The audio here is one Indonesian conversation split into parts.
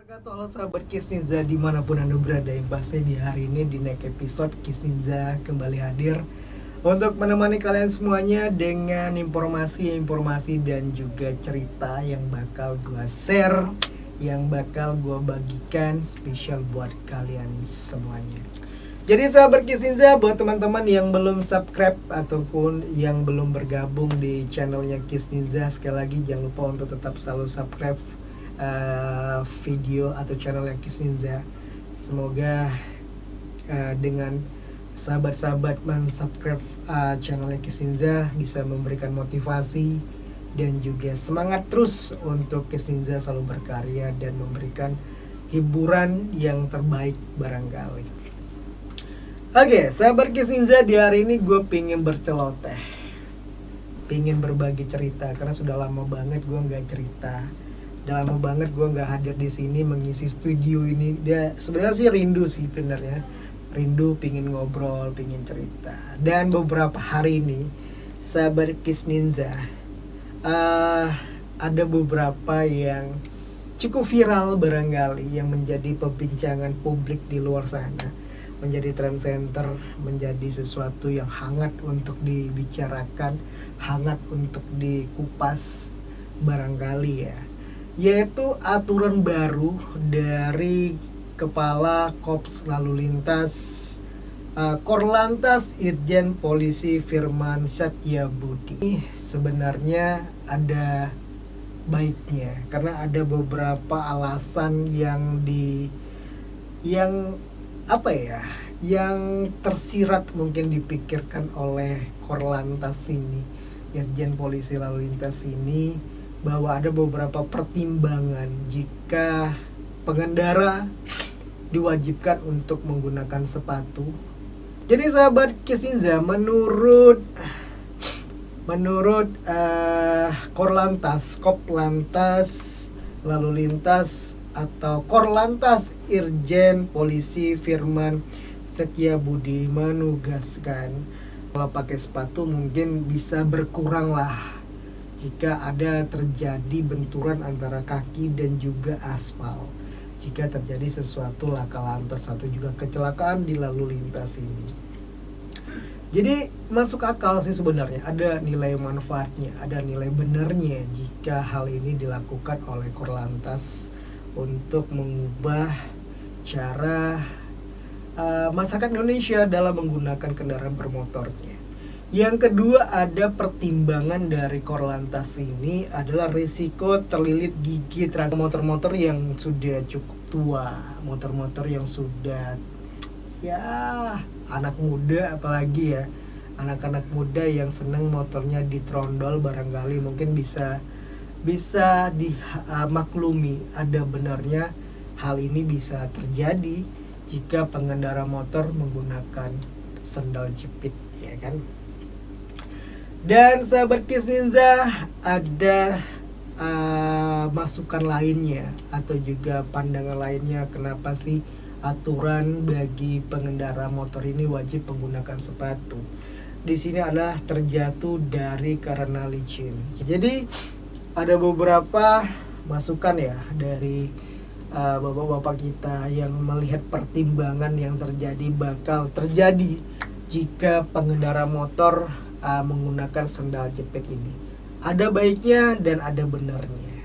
wabarakatuh. Halo sahabat Kiss Ninja dimanapun anda berada, yang pasti di hari ini di next episode Kiss Ninja kembali hadir untuk menemani kalian semuanya dengan informasi dan juga cerita yang bakal gue share, yang bakal gue bagikan spesial buat kalian semuanya. Jadi sahabat Kiss Ninja, buat teman-teman yang belum subscribe ataupun yang belum bergabung di channelnya Kiss Ninja, sekali lagi jangan lupa untuk tetap selalu subscribe video atau channel yang Kiss Ninja. Semoga dengan sahabat-sahabat mensubscribe channel yang Kiss Ninja bisa memberikan motivasi dan juga semangat terus untuk Kiss Ninja selalu berkarya dan memberikan hiburan yang terbaik barangkali. Oke, sahabat Kiss Ninja, di hari ini gue pingin berceloteh, pingin berbagi cerita karena sudah lama banget gue nggak cerita. Udah lama banget gue nggak hadir di sini mengisi studio ini. Dia sebenarnya sih rindu sih benernya, rindu pingin ngobrol, pingin cerita. Dan beberapa hari ini sahabat Kiss Ninja, ada beberapa yang cukup viral barangkali yang menjadi perbincangan publik di luar sana, menjadi trend center, menjadi sesuatu yang hangat untuk dibicarakan, hangat untuk dikupas barangkali ya, yaitu aturan baru dari Kepala Kops Lalu Lintas Korlantas Irjen Polisi Firman Satyabudi. Sebenarnya ada baiknya karena ada beberapa alasan yang apa ya, yang tersirat mungkin dipikirkan oleh Korlantas ini, Irjen Polisi Lalu Lintas ini, bahwa ada beberapa pertimbangan jika pengendara diwajibkan untuk menggunakan sepatu. Jadi sahabat Kiss Ninja, menurut Korlantas Lalu Lintas atau Korlantas Irjen Polisi Firman Satyabudi menugaskan kalau pakai sepatu mungkin bisa berkurang lah jika ada terjadi benturan antara kaki dan juga aspal, jika terjadi sesuatu laka lantas atau juga kecelakaan di lalu lintas ini. Jadi masuk akal sih sebenarnya, ada nilai manfaatnya, ada nilai benernya jika hal ini dilakukan oleh Korlantas untuk mengubah cara masyarakat Indonesia dalam menggunakan kendaraan bermotornya. Yang kedua, ada pertimbangan dari Korlantas ini adalah risiko terlilit gigi motor-motor yang sudah cukup tua, motor-motor yang sudah ya anak muda, apalagi ya anak-anak muda yang seneng motornya ditrondol barangkali mungkin bisa dimaklumi. Ada benarnya hal ini bisa terjadi jika pengendara motor menggunakan sandal jepit, ya kan? Dan sahabat Kiss Ninja, ada masukan lainnya atau juga pandangan lainnya kenapa sih aturan bagi pengendara motor ini wajib menggunakan sepatu. Di sini adalah terjatuh dari karena licin. Jadi ada beberapa masukan ya dari bapak-bapak kita yang melihat pertimbangan yang bakal terjadi jika pengendara motor menggunakan sandal jepit ini. Ada baiknya dan ada benarnya.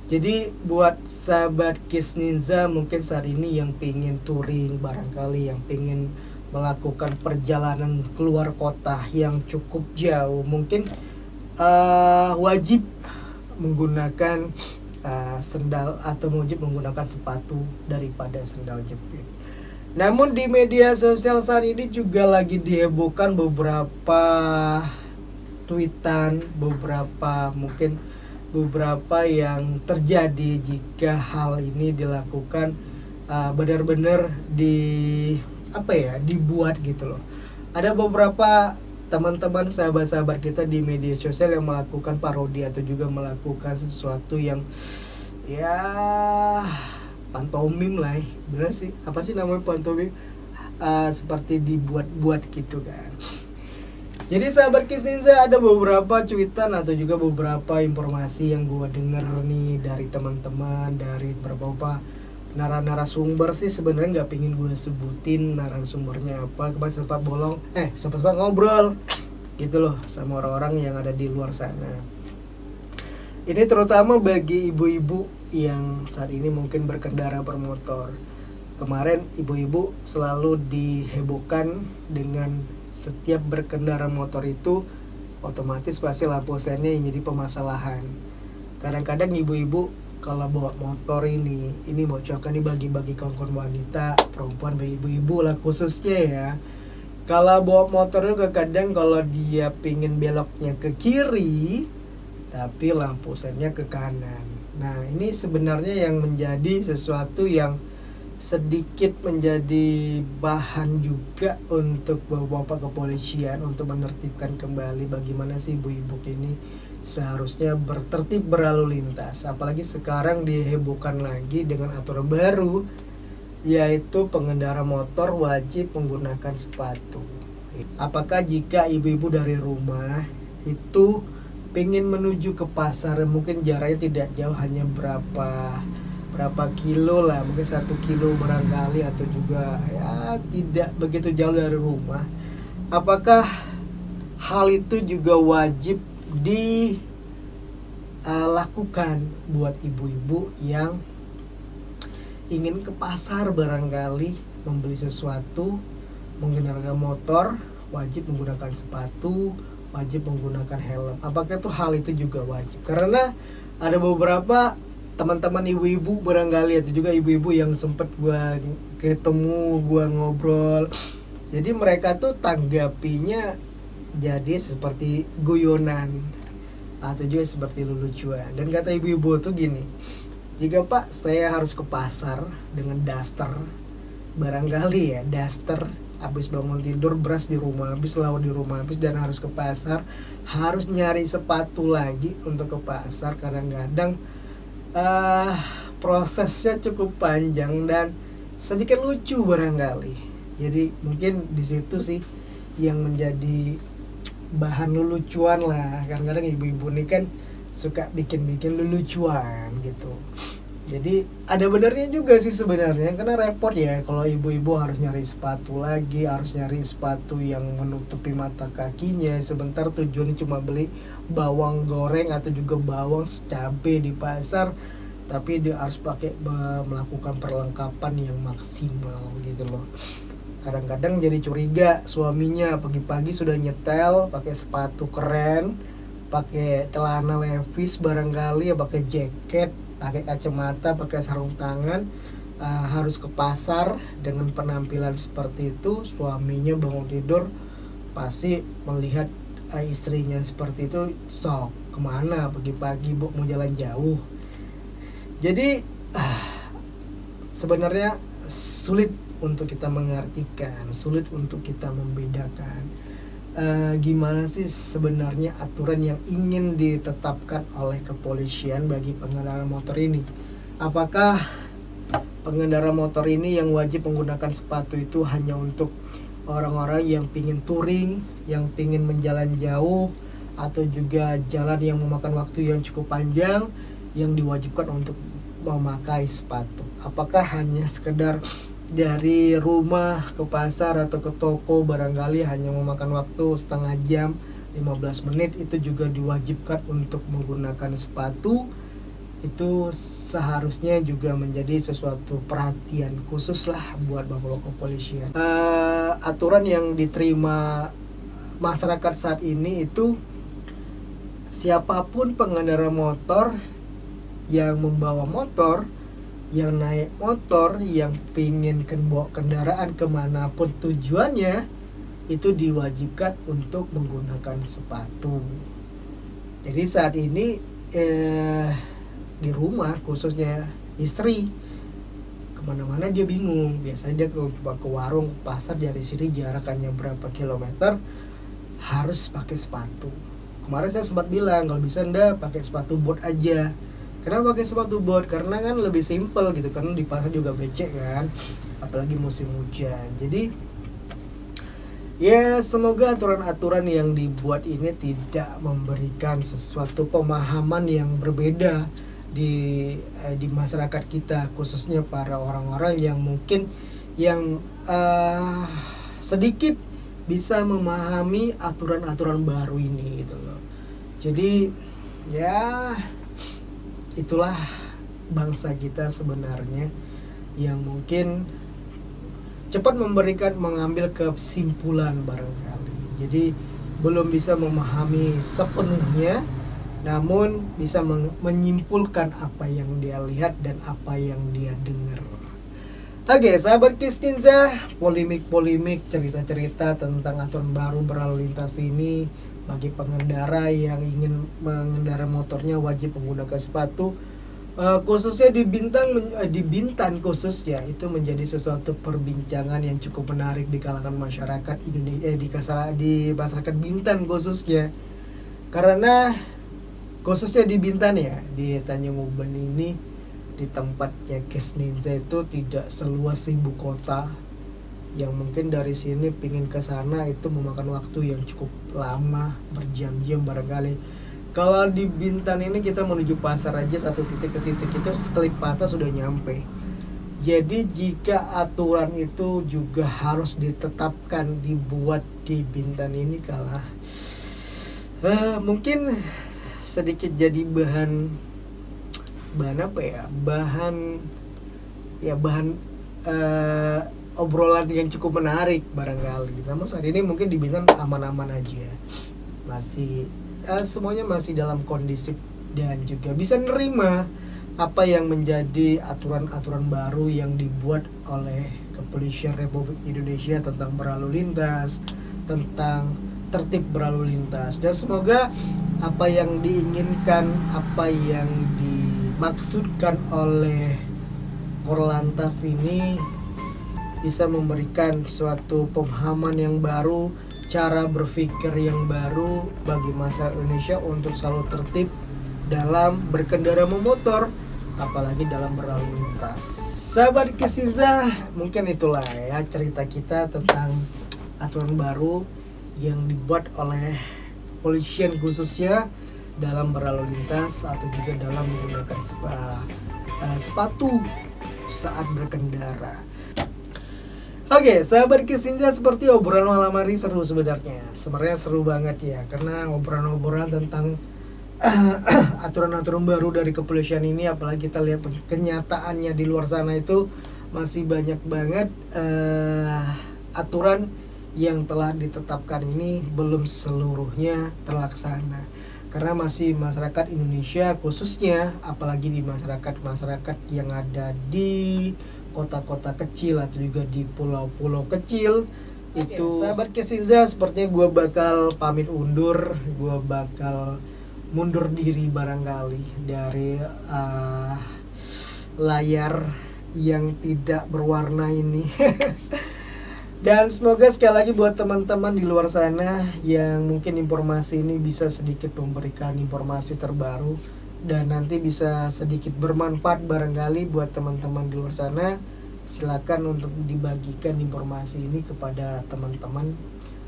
Jadi buat sahabat Kiss Ninja mungkin saat ini yang pengen touring barangkali, yang pengen melakukan perjalanan keluar kota yang cukup jauh, mungkin wajib menggunakan sandal atau wajib menggunakan sepatu daripada sandal jepit. Namun di media sosial saat ini juga lagi dihebohkan beberapa tweetan, beberapa yang terjadi jika hal ini dilakukan benar-benar dibuat gitu loh. Ada beberapa teman-teman sahabat-sahabat kita di media sosial yang melakukan parodi atau juga melakukan sesuatu yang ya pantomim lah, bener sih, apa sih namanya pantomim, seperti dibuat-buat gitu kan. Jadi sahabat Kiss Ninja, ada beberapa cuitan atau juga beberapa informasi yang gue denger nih dari teman-teman, dari beberapa narasumber sih sebenarnya nggak pingin gue sebutin narasumbernya apa. Kemarin sempat ngobrol gitu loh sama orang-orang yang ada di luar sana. Ini terutama bagi ibu-ibu yang saat ini mungkin berkendara bermotor. Kemarin ibu-ibu selalu dihebohkan dengan setiap berkendara motor itu otomatis pasti lampu sennya yang jadi permasalahan. Kadang-kadang ibu-ibu kalau bawa motor ini bocokan nih bagi-bagi kawan-kawan wanita, perempuan, bagi ibu-ibu lah khususnya ya. Kalau bawa motor juga kadang kalau dia pingin beloknya ke kiri, tapi lampu sennya ke kanan. Nah ini sebenarnya yang menjadi sesuatu yang sedikit menjadi bahan juga untuk bapak kepolisian untuk menertibkan kembali bagaimana sih ibu-ibu ini seharusnya bertertib berlalu lintas. Apalagi sekarang dihebohkan lagi dengan aturan baru, yaitu pengendara motor wajib menggunakan sepatu. Apakah jika ibu-ibu dari rumah itu pengen menuju ke pasar, mungkin jaraknya tidak jauh, hanya berapa kilo lah, mungkin 1 kilo barangkali, atau juga ya tidak begitu jauh dari rumah, apakah hal itu juga wajib dilakukan buat ibu-ibu yang ingin ke pasar barangkali membeli sesuatu, mengendarai motor wajib menggunakan sepatu, wajib menggunakan helm. Apakah itu hal itu juga wajib? Karena ada beberapa teman-teman ibu-ibu barangkali, atau juga ibu-ibu yang sempat gua ketemu, gua ngobrol, jadi mereka tuh tanggapinya jadi seperti guyonan atau juga seperti lelucon. Dan kata ibu-ibu tuh gini, jika Pak saya harus ke pasar dengan daster, barangkali ya daster, habis bangun tidur beras di rumah, habis lauk di rumah, habis dan harus ke pasar, harus nyari sepatu lagi untuk ke pasar. Kadang-kadang prosesnya cukup panjang dan sedikit lucu barangkali. Jadi mungkin di situ sih yang menjadi bahan lelucuan lah. Kadang-kadang ibu-ibu ini kan suka bikin lelucuan gitu. Jadi ada benarnya juga sih sebenarnya, karena repot ya kalau ibu-ibu harus nyari sepatu lagi, harus nyari sepatu yang menutupi mata kakinya. Sebentar tujuannya cuma beli bawang goreng atau juga bawang cabai di pasar, tapi dia harus melakukan perlengkapan yang maksimal gitu loh. Kadang-kadang jadi curiga suaminya pagi-pagi sudah nyetel pakai sepatu keren, pakai celana levis barangkali ya, pakai jaket, pakai kacamata, pakai sarung tangan, harus ke pasar dengan penampilan seperti itu. Suaminya bangun tidur pasti melihat istrinya seperti itu, sok kemana pagi-pagi bu, mau jalan jauh. Jadi sebenarnya sulit untuk kita mengartikan, sulit untuk kita membedakan gimana sih sebenarnya aturan yang ingin ditetapkan oleh kepolisian bagi pengendara motor ini. Apakah pengendara motor ini yang wajib menggunakan sepatu itu hanya untuk orang-orang yang pingin touring, yang pingin menjalan jauh, atau juga jalan yang memakan waktu yang cukup panjang yang diwajibkan untuk memakai sepatu? Apakah hanya sekedar dari rumah ke pasar atau ke toko barangkali hanya memakan waktu setengah jam, 15 menit, itu juga diwajibkan untuk menggunakan sepatu? Itu seharusnya juga menjadi sesuatu perhatian khusus lah buat bapak kepolisian. Aturan yang diterima masyarakat saat ini itu siapapun pengendara motor yang membawa motor, yang naik motor, yang pingin bawa kendaraan kemanapun tujuannya, itu diwajibkan untuk menggunakan sepatu. Jadi saat ini di rumah khususnya istri kemana-mana dia bingung. Biasanya dia coba ke warung, pasar, dari sini jarak hanya berapa kilometer, harus pakai sepatu. Kemarin saya sempat bilang kalau bisa Anda pakai sepatu bot aja. Kenapa pakai sepatu bot? Karena kan lebih simple gitu, karena di pasar juga becek kan, apalagi musim hujan. Jadi ya semoga aturan-aturan yang dibuat ini tidak memberikan sesuatu pemahaman yang berbeda di masyarakat kita, khususnya para orang-orang yang mungkin yang sedikit bisa memahami aturan-aturan baru ini gitu loh. Jadi ya itulah bangsa kita sebenarnya yang mungkin cepat mengambil kesimpulan barangkali. Jadi belum bisa memahami sepenuhnya, namun bisa menyimpulkan apa yang dia lihat dan apa yang dia dengar. Oke, sahabat Kisninza, polemik-polemik, cerita-cerita tentang aturan baru berlalu lintas ini bagi pengendara yang ingin mengendarai motornya wajib menggunakan sepatu. Khususnya di Bintan khususnya itu menjadi sesuatu perbincangan yang cukup menarik di kalangan masyarakat Indonesia, di masyarakat Bintan khususnya, karena khususnya di Bintan ya, di Tanjung Uban ini, di tempatnya Kisninza itu tidak seluas ibu kota, yang mungkin dari sini pingin ke sana itu memakan waktu yang cukup lama, berjam-jam barangkali. Kalau di Bintan ini kita menuju pasar aja satu titik ke titik itu sekelip mata sudah nyampe. Jadi jika aturan itu juga harus ditetapkan, dibuat di Bintan ini kalah, mungkin sedikit jadi bahan apa ya, bahan obrolan yang cukup menarik barangkali. Namun saat ini mungkin di Bintan aman-aman aja, masih semuanya masih dalam kondisi dan juga bisa nerima apa yang menjadi aturan-aturan baru yang dibuat oleh Kepolisian Republik Indonesia tentang berlalu lintas, tentang tertib berlalu lintas. Dan semoga apa yang diinginkan, apa yang dimaksudkan oleh Korlantas ini bisa memberikan suatu pemahaman yang baru, cara berpikir yang baru bagi masyarakat Indonesia untuk selalu tertib dalam berkendara memotor, apalagi dalam berlalu lintas. Sahabat Kisninza, mungkin itulah ya cerita kita tentang aturan baru yang dibuat oleh kepolisian khususnya dalam berlalu lintas atau juga dalam menggunakan sepatu saat berkendara. Oke, sahabat Kisninza, seperti obrolan malam hari seru sebenarnya. Sebenarnya seru banget ya, karena obrolan-obrolan tentang aturan-aturan baru dari kepolisian ini, apalagi kita lihat kenyataannya di luar sana itu masih banyak banget aturan yang telah ditetapkan ini belum seluruhnya terlaksana. Karena masih masyarakat Indonesia khususnya, apalagi di masyarakat yang ada di kota-kota kecil atau juga di pulau-pulau kecil. Itu sahabat Kisninza, sepertinya gue bakal pamit undur, gue bakal mundur diri barangkali dari layar yang tidak berwarna ini. Dan semoga sekali lagi buat teman-teman di luar sana yang mungkin informasi ini bisa sedikit memberikan informasi terbaru dan nanti bisa sedikit bermanfaat barangkali buat teman-teman di luar sana. Silakan untuk dibagikan informasi ini kepada teman-teman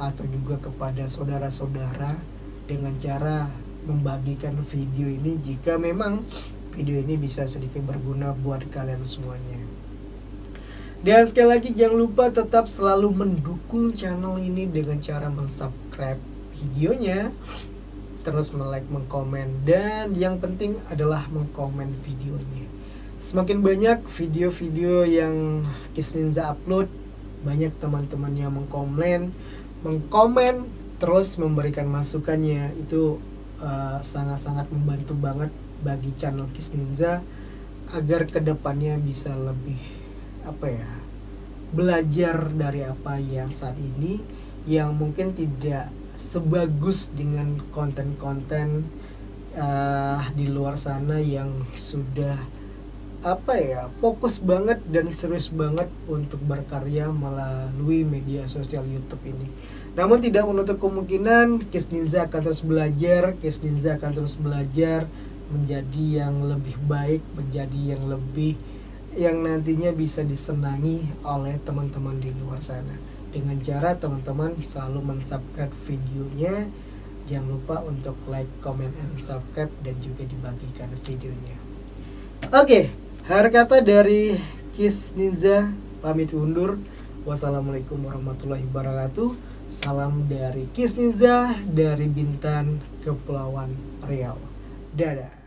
atau juga kepada saudara-saudara dengan cara membagikan video ini jika memang video ini bisa sedikit berguna buat kalian semuanya. Dan sekali lagi jangan lupa tetap selalu mendukung channel ini dengan cara mensubscribe videonya, terus like, mengkomen, dan yang penting adalah mengkomen videonya. Semakin banyak video-video yang Kisninza upload, banyak teman-teman yang mengkomen, terus memberikan masukannya. Itu sangat-sangat membantu banget bagi channel Kisninza agar kedepannya bisa lebih belajar dari apa yang saat ini yang mungkin tidak sebagus dengan konten-konten di luar sana yang sudah fokus banget dan serius banget untuk berkarya melalui media sosial YouTube ini. Namun tidak menutup kemungkinan Kisninza akan terus belajar, Kisninza akan terus belajar menjadi yang lebih baik, menjadi yang nantinya bisa disenangi oleh teman-teman di luar sana. Dengan cara teman-teman selalu mensubscribe videonya. Jangan lupa untuk like, comment, and subscribe dan juga dibagikan videonya. Oke, akhir kata dari Kis Ninja pamit undur. Wassalamualaikum warahmatullahi wabarakatuh. Salam dari Kis Ninja dari Bintan, Kepulauan Riau. Dadah.